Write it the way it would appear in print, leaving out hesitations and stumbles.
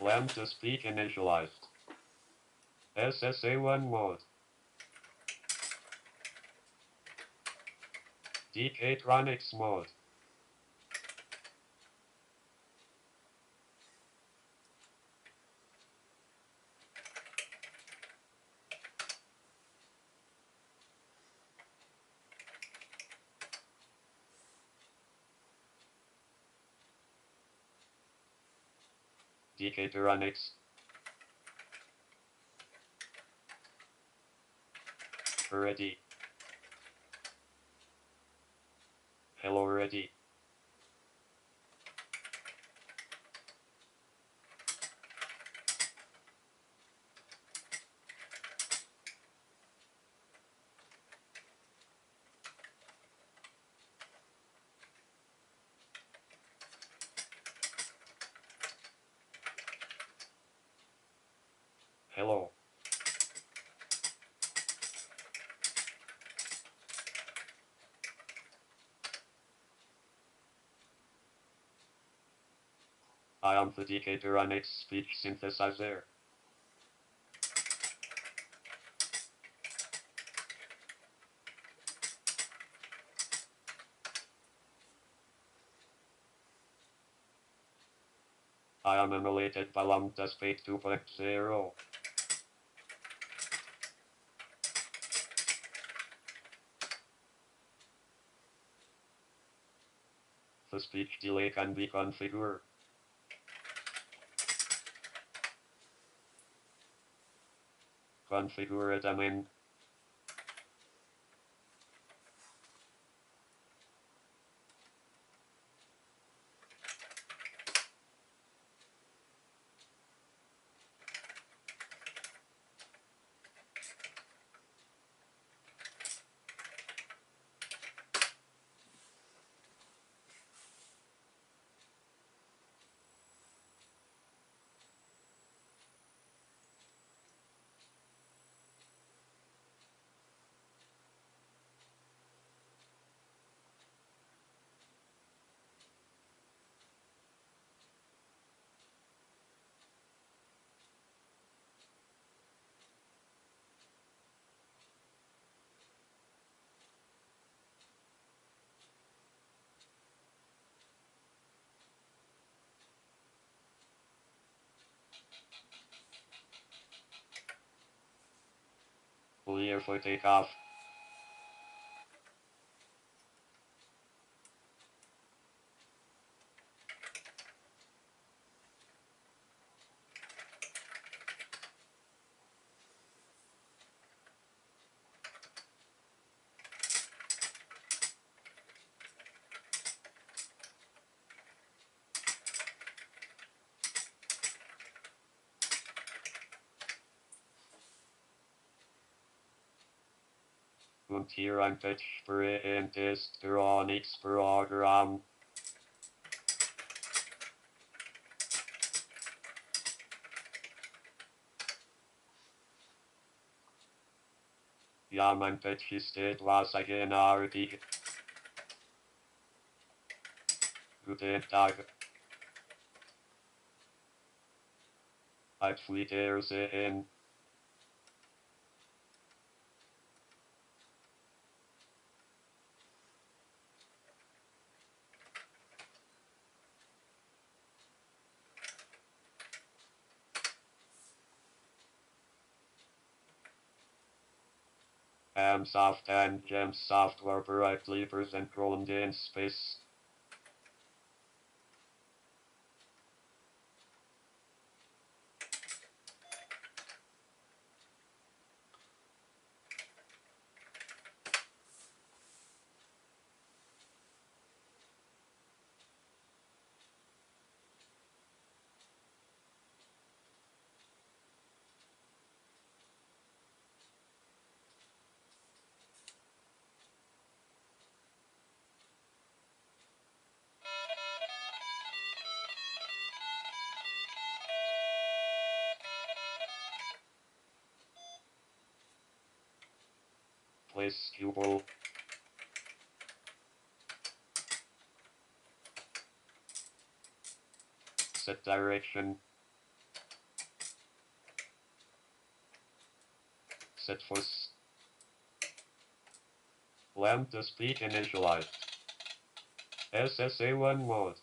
LambdaSpeak initialized. SSA-1 mode. DK'tronics mode. DK'tronics. Ready. Hello, ready. Hello. I am the DK'tronics Speech Synthesizer. I am emulated by LambdaSpeak 2.0. The speech delay can be configured. Configure them in. Clear for takeoff. Und hier ein entsprechendes DecTalk-Programm. Ja, mein Patch ist etwas eigenartig. Guten Tag. Auf Wiedersehen. Amsoft and Gem Software proudly present Roland in space. Place Cubal. Set direction. set for LambdaSpeak initialized. SSA-1 mode.